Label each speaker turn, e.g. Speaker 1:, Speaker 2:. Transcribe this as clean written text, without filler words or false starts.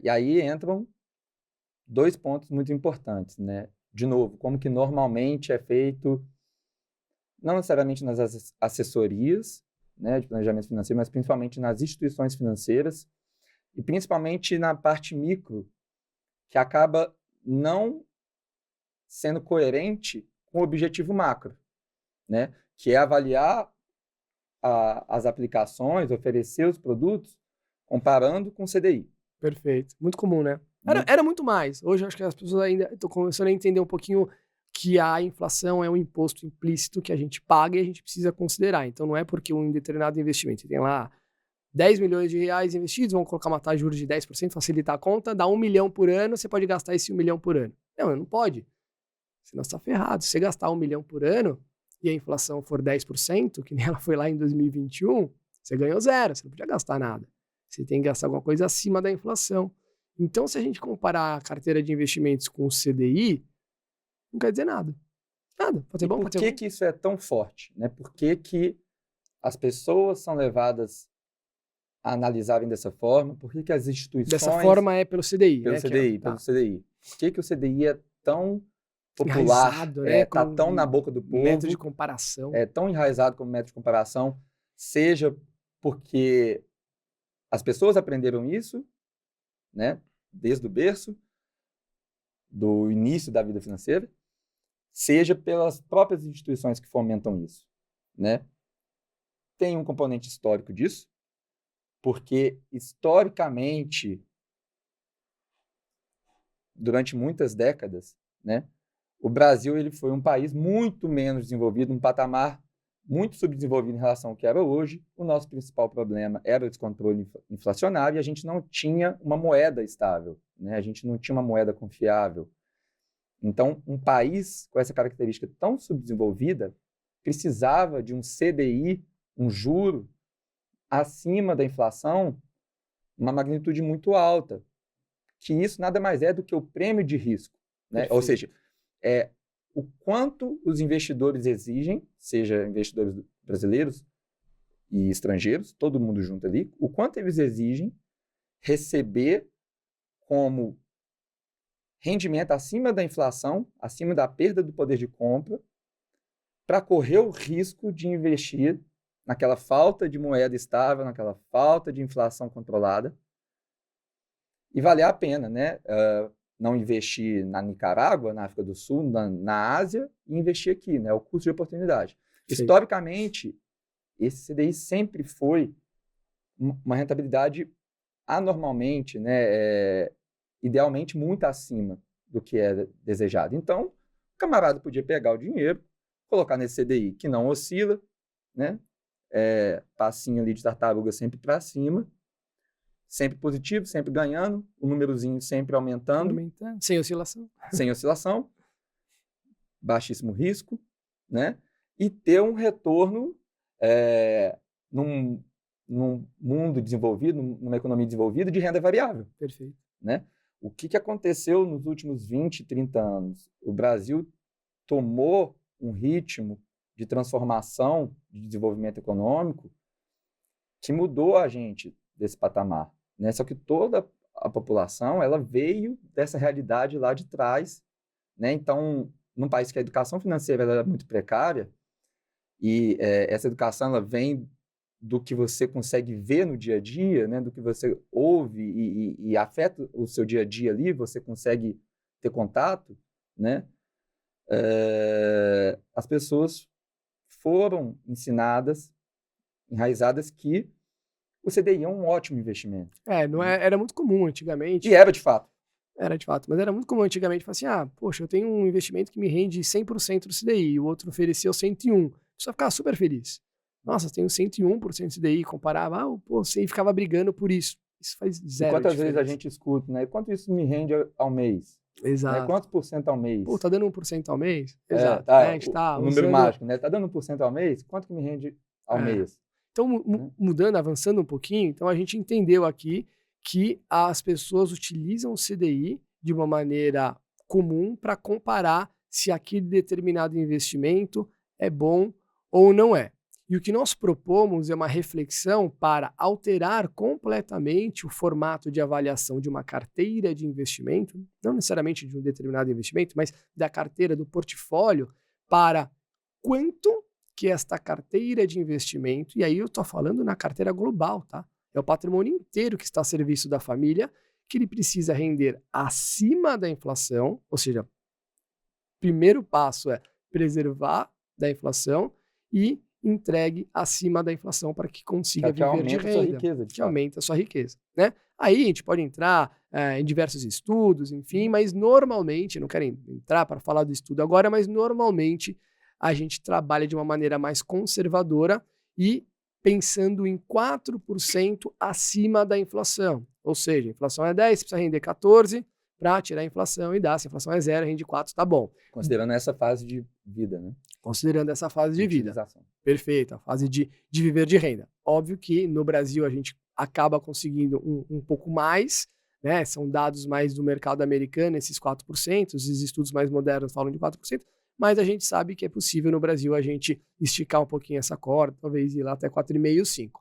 Speaker 1: E aí entram 2 pontos muito importantes, né? De novo, como que normalmente é feito, não necessariamente nas assessorias, né, de planejamento financeiro, mas principalmente nas instituições financeiras e principalmente na parte micro, que acaba não sendo coerente com o objetivo macro, né? Que é avaliar as aplicações, oferecer os produtos comparando com o CDI.
Speaker 2: Perfeito. Muito comum, né?
Speaker 1: Muito.
Speaker 2: Era muito mais. Hoje eu acho que as pessoas ainda estão começando a entender um pouquinho que a inflação é um imposto implícito que a gente paga e a gente precisa considerar. Então não é porque um determinado investimento tem lá 10 milhões de reais investidos, vamos colocar uma taxa de juros de 10%, facilitar a conta, dá 1 milhão por ano, você pode gastar esse 1 milhão por ano. Não pode. Senão você está ferrado. Se você gastar 1 milhão por ano e a inflação for 10%, que nem ela foi lá em 2021, você ganhou zero, você não podia gastar nada. Você tem que gastar alguma coisa acima da inflação. Então, se a gente comparar a carteira de investimentos com o CDI, não quer dizer nada. Nada. Pode ser
Speaker 1: E
Speaker 2: bom,
Speaker 1: por
Speaker 2: pode ser
Speaker 1: que
Speaker 2: ruim.
Speaker 1: que isso é tão forte, né? Por que que as pessoas são levadas a analisarem dessa forma? Por que que as
Speaker 2: Dessa
Speaker 1: instituições,
Speaker 2: forma é pelo CDI,
Speaker 1: pelo
Speaker 2: né? Que é,
Speaker 1: CDI, pelo
Speaker 2: tá
Speaker 1: CDI, por que que o CDI é tão popular,
Speaker 2: enraizado, né?
Speaker 1: tá tão na
Speaker 2: Com
Speaker 1: boca do
Speaker 2: método de
Speaker 1: povo,
Speaker 2: comparação.
Speaker 1: é tão enraizado como método de comparação, seja porque as pessoas aprenderam isso, né, desde o berço, do início da vida financeira, seja pelas próprias instituições que fomentam isso, né? Tem um componente histórico disso, porque historicamente, durante muitas décadas, né, o Brasil ele foi um país muito menos desenvolvido, um patamar muito subdesenvolvido em relação ao que era hoje. O nosso principal problema era o descontrole inflacionário e a gente não tinha uma moeda estável, né? A gente não tinha uma moeda confiável. Então, um país com essa característica tão subdesenvolvida precisava de um CDI, um juro, acima da inflação, uma magnitude muito alta, que isso nada mais é do que o prêmio de risco, né? Ou seja, o quanto os investidores exigem, seja investidores brasileiros e estrangeiros, todo mundo junto ali, o quanto eles exigem receber como rendimento acima da inflação, acima da perda do poder de compra, para correr o risco de investir naquela falta de moeda estável, naquela falta de inflação controlada, e valer a pena, né? Não investir na Nicarágua, na África do Sul, na Ásia, e investir aqui, né? O custo de oportunidade.
Speaker 2: Sim.
Speaker 1: Historicamente, esse CDI sempre foi uma rentabilidade anormalmente, né? Idealmente muito acima do que era desejado. Então, o camarada podia pegar o dinheiro, colocar nesse CDI que não oscila, né? Passinho ali de tartaruga sempre para cima, sempre positivo, sempre ganhando, o númerozinho sempre aumentando,
Speaker 2: sem oscilação.
Speaker 1: sem oscilação, baixíssimo risco, né? E ter um retorno num mundo desenvolvido, numa economia desenvolvida, de renda variável.
Speaker 2: Perfeito.
Speaker 1: Né? O que aconteceu nos últimos 20, 30 anos? O Brasil tomou um ritmo de transformação, de desenvolvimento econômico, que mudou a gente desse patamar. Né? Só que toda a população ela veio dessa realidade lá de trás. Né? Então, num país que a educação financeira é muito precária, e essa educação ela vem do que você consegue ver no dia a dia, né? Do que você ouve e afeta o seu dia a dia ali, você consegue ter contato, né? As pessoas foram ensinadas, enraizadas, que o CDI é um ótimo investimento.
Speaker 2: Não era muito comum antigamente.
Speaker 1: E era de fato.
Speaker 2: Era de fato, mas era muito comum antigamente falar assim, poxa, eu tenho um investimento que me rende 100% do CDI, e o outro ofereceu 101%. A pessoa ficava super feliz. Nossa, tenho 101% do CDI, comparava, você ficava brigando por isso. Isso faz zero
Speaker 1: E quantas
Speaker 2: diferença.
Speaker 1: vezes a gente escuta, né? Quanto isso me rende ao mês?
Speaker 2: Exato.
Speaker 1: Né? Quantos por cento ao mês?
Speaker 2: Tá dando 1% ao mês?
Speaker 1: Exato.
Speaker 2: A gente tá
Speaker 1: o número mágico, né? Tá dando 1% ao mês? Quanto que me rende ao mês?
Speaker 2: Então, mudando, avançando um pouquinho, então a gente entendeu aqui que as pessoas utilizam o CDI de uma maneira comum para comparar se aquele determinado investimento é bom ou não é. E o que nós propomos é uma reflexão para alterar completamente o formato de avaliação de uma carteira de investimento, não necessariamente de um determinado investimento, mas da carteira, do portfólio, para quanto que esta carteira de investimento, e aí eu estou falando na carteira global, tá? É o patrimônio inteiro que está a serviço da família, que ele precisa render acima da inflação, ou seja, o primeiro passo é preservar da inflação e entregue acima da inflação para que consiga viver de renda, que aumenta a sua riqueza, né? Aí a gente pode entrar em diversos estudos, enfim, mas normalmente, não quero entrar para falar do estudo agora, mas normalmente a gente trabalha de uma maneira mais conservadora e pensando em 4% acima da inflação. Ou seja, a inflação é 10, precisa render 14 para tirar a inflação e dar. Se a inflação é 0, rende 4, tá bom.
Speaker 1: Considerando essa fase de vida, né?
Speaker 2: Considerando essa fase de vida. Perfeito, a fase de viver de renda. Óbvio que no Brasil a gente acaba conseguindo um pouco mais, né? São dados mais do mercado americano, esses 4%, os estudos mais modernos falam de 4%, mas a gente sabe que é possível no Brasil a gente esticar um pouquinho essa corda, talvez ir lá até 4,5, 5.